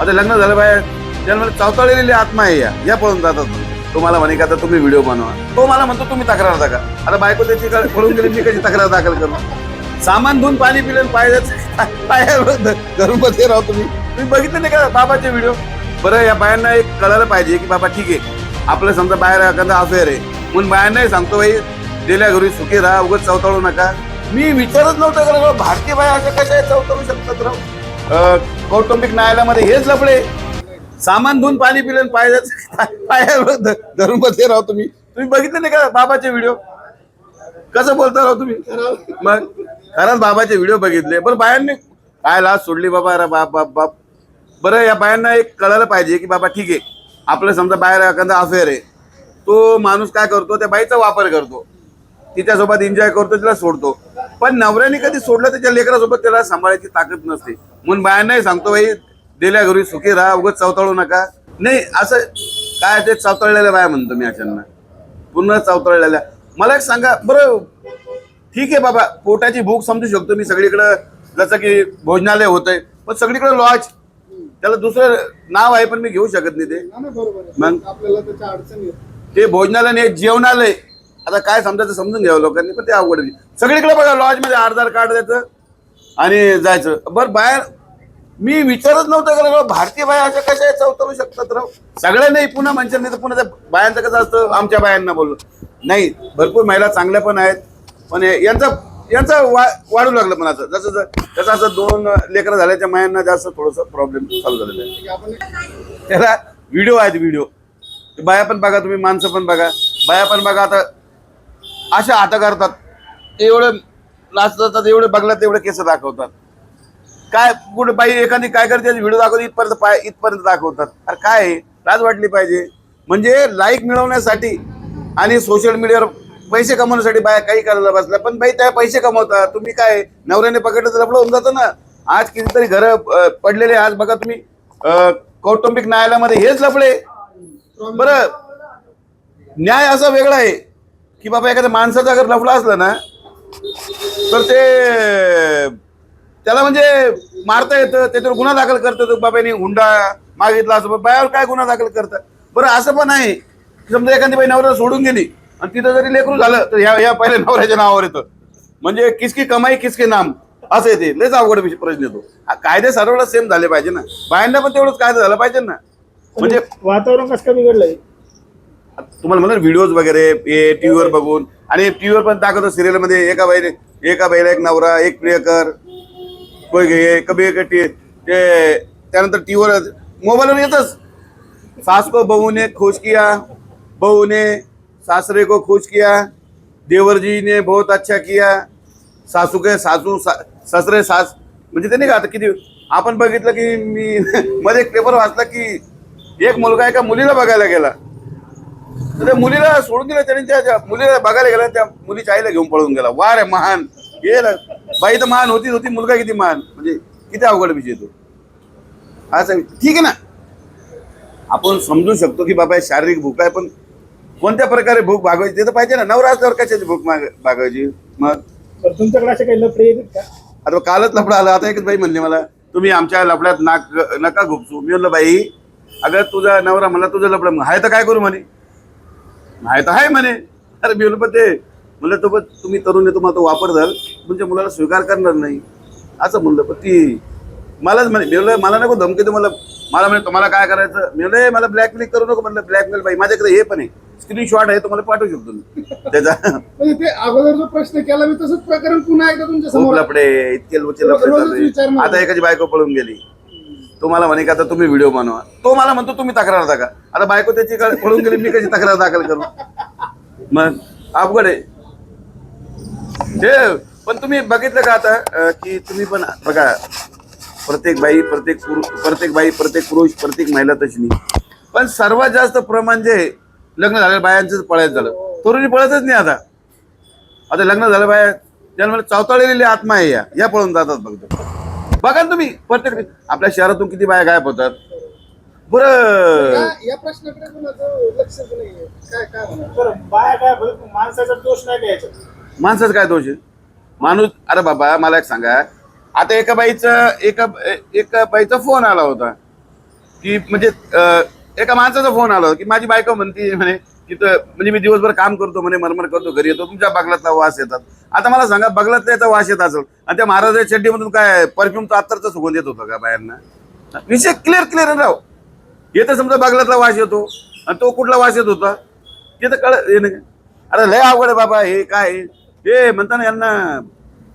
आता लग्न झालं बाहेर जन्माला चावताळलेली आत्मा आहे या पळून जातात. तुम्हाला म्हणे का आता तुम्ही व्हिडिओ बनवा, तो मला म्हणतो तुम्ही तक्रार दाखल. आता बायको त्याची पळून गेली, मी कशी तक्रार दाखल करू? सामान धुवून पाणी पिलं पायावर धरून बसले राहू. तुम्ही बघितलं नाही का बाबाचे व्हिडिओ? बरं, या बायांना एक कळायला पाहिजे की बाबा ठीक आहे, आपलं समजा बाहेर एखादा अफेअर आहे म्हणून बायांनाही सांगतो बाई गेल्या घरी सुखी राहा, उगाच चवताळू नका. मी विचारच नव्हतं का भारतीय बाया अशा कशा चवताळू शकतात राव? कौटुंबिक न्यायालयामध्ये हेच लफडे. सामान धुवून पाणी पिलं पायावर धरून बसले राहू. तुम्ही बघितलं नाही का बाबाचे व्हिडिओ? कसं बोलता राव तुम्ही? मग खरंच बाबाचे व्हिडिओ बघितले. बरं, बायांनी काय लाज सोडली बाबा? अरे बाप बाप बाप. बरं, या बायांना एक कळायला पाहिजे की बाबा ठीक आहे, आपलं समजा बाहेर एखादा अफेअर आहे, तो माणूस काय करतो, त्या बाईचा वापर करतो, तिच्यासोबत एन्जॉय करतो, तिला सोडतो. पण नवऱ्याने कधी सोडलं त्याच्या लेकरासोबत त्याला सांभाळायची ताकद नसते. म्हणून बायांनाही सांगतो बाई दिल्या घरी सुखी राहा, उगाच चवताळू नका. नाही असं काय ते चवताळलेल्या बाया म्हणतो मी अशांना, पूर्ण चवताळलेल्या. मला एक सांगा बरं, ठीक आहे बाबा, पोटाची भूक समजू शकतो मी, सगळीकडं जसं की भोजनालय होतंय, पण सगळीकडे लॉज, त्याला दुसरं नाव आहे पण मी घेऊ शकत नाही ते. मग आपल्याला त्याच्या अडचणी ते भोजनालय नाही, जेवणालय. आता काय समजायचं समजून घ्यावं लोकांनी, पण ते अवघड आहे. सगळीकडे बघा लॉज मध्ये आधार कार्ड द्यायचं आणि जायचं. बरं, बाहेर मी विचारच नव्हतं का भारतीय बाया अशा कशा चवताळू शकतात राव? सगळ्या नाही, पुन्हा म्हणतात नाही तर पुन्हा त्या बायांचं कसं असतं, आमच्या बायांना बोललो नाही. भरपूर महिला चांगल्या पण आहेत, पण यांचं वाढू लागलं. पण असं जसं असं 2 लेकरं झाल्याच्या मायांना जास्त थोडंसं प्रॉब्लेम चालू झालेला आहे. त्याला व्हिडिओ आहेत, व्हिडिओ बाया पण बघा, तुम्ही माणसं पण बघा, बाया पण बघा. आता अशा हात करतात, एवढे नाचतात, एवढे बघतात, तेवढे केस दाखवतात. काय कुठे बाई एखादी काय करते, व्हिडिओ दाखवते इथपर्यंत दाखवतात. अरे काय लाज वाटली पाहिजे. म्हणजे लाईक मिळवण्यासाठी आणि सोशल मीडियावर पैसे कमवण्यासाठी बाया काही करायला बसल्या. पण बाई त्या पैसे कमवतात, तुम्ही काय नवऱ्याने पकडलं तर लफडं होऊन जातं ना. आज कितीतरी घरं पडलेले. आज बघा तुम्ही कौटुंबिक न्यायालयामध्ये हेच लफडे. बरं, न्याय असा वेगळा आहे की बाबा एखाद्या माणसाचा अगर लफडा असला ना तर ते त्याला म्हणजे मारता येतं, त्याच्यावर गुन्हा दाखल करतात. बाबांनी हुंडा मागितला असं बायावर काय गुन्हा दाखल करतात. बरं, असं पण आहे समजा एखादी बाई नवऱ्याला सोडून गेली आणि तिथं जरी लेकरू झालं तर ह्या पहिल्या नवऱ्याच्या नावावर येतं. म्हणजे किसकी कमाई किसके नाम असं येते. लयच अवघड प्रश्न येतो. कायदे सर्वांना सेम झाले पाहिजे ना, बायांना पण तेवढंच कायदा झालं पाहिजे ना. म्हणजे वातावरण कसं बिघडलंय तुम्हाला म्हणलं व्हिडिओज वगैरे टीव्हीवर बघून, आणि टीव्हीवर पण दाखवतो सिरियल मध्ये एका बाईला एक नवरा, एक प्रियकर, कभी ते त्यानंतर टीव्हीवर मोबाईलवर येतच, सास को बहू ने खुश किया, बहू ने सासरे को खुश किया, देवर जी ने बहुत अच्छा किया, सासू के ससरे सास. म्हणजे ते नाही का आता किती आपण बघितलं की मी मध्ये एक पेपर वाचला की एक मुलगा एका मुलीला बघायला गेला, तर त्या मुलीला सोडून दिलं त्याने, त्या मुलीला बघायला गेला, त्या मुलीच्या आईला घेऊन पळून गेला. वा रे महान, गेलं बाई तर महान होती, मुलगा किती महान. म्हणजे किती अवघड विषय तो. असं ठीक आहे ना, आपण समजू शकतो की बाबा शारीरिक भूक आहे, पण कोणत्या प्रकारे भूक भागवायची ते तर पाहिजे ना. नवरा असल्यावर कशाची भूक भागवायची? मग तुमच्याकडे असे काही लफडे आहेत का? आता कालच लफडा आला. आता एकच बाई म्हणली मला, तुम्ही आमच्या लफड्यात नका घुपसू. मी म्हणलं बाई, अगर तुझा नवरा म्हणला तुझं लफडं आहे तर काय करू म्हणे, आहे तर आहे म्हणे. अरे मी म्हणलं पण ते म्हणलं तो तुम्ही तरुण आहे, तुम्हाला तो वापर झाला, तुमच्या मुलाला स्वीकार करणार नाही असं म्हणलं. पण ती मलाच म्हणे, मी म्हणलं मला नको धमकी दे, मला म्हणे तुम्हाला काय करायचं. मी म्हणलं मला ब्लॅकमेल करू नको. म्हणलं ब्लॅकमेल बाई माझ्याकडे हे पण आहे, स्क्रीनशॉट आहे, तुम्हाला पाठवू शकतो मी त्याचा. म्हणजे ते अगोदर जो प्रश्न केला मी तसंच प्रकरण पुन्हा एकदा तुमच्या खूप समोर लफडे, इतके लफडे चालू आहे. आता एकाची बायको पळून गेली, तुम्हाला म्हणे का आता तुम्ही व्हिडिओ बनवा, तो मला म्हणतो तुम्ही तक्रार दाखल. आता बायको त्याची पळून गेली, मी कशी तक्रार दाखल करू? मग अवघड आहे ते. पण तुम्ही बघितलं का आता की तुम्ही पण बघा, प्रत्येक बाई प्रत्येक पुरुष प्रत्येक महिला तशी नाही, पण सर्वात जास्त प्रमाण जे लग्न झालेल्या बायांचं पळायचं झालं. तरुणी पळतच नाही. आता लग्न झालं बाया जन्माला चावताळलेली आत्मा आहे या पळून जातात. बघा ना तुम्ही, प्रत्येक आपल्या शहरातून किती बाया गायब होतात. बरं, या प्रश्नाकडे कोणाचं लक्षच नाहीये. काय म्हणा, बाया काय माणसाचा दोष नाही द्यायचा. माणसाचा काय दोष आहे? माणूस, अरे बाबा मला एक सांगा, आता एका बाईचा फोन आला होता की म्हणजे एका माणसाचा फोन आला की माझी बायको म्हणते म्हणे की म्हणजे मी दिवसभर काम करतो म्हणे, मरमर करतो, घरी येतो, तुमच्या बगलातला वास येतात. आता मला सांगा, बगलातला याचा वास येत असेल आणि त्या महाराजाच्या चड्डीमधून काय परफ्यूमचा अत्तरचा सुगंध येत होता का बायांना? विषय क्लिअर राव. हे तर समजा बगलातला वास येतो आणि तो कुठला वास येत होता ते तर अरे लय अवघड आहे बाबा. हे काय हे म्हणताना यांना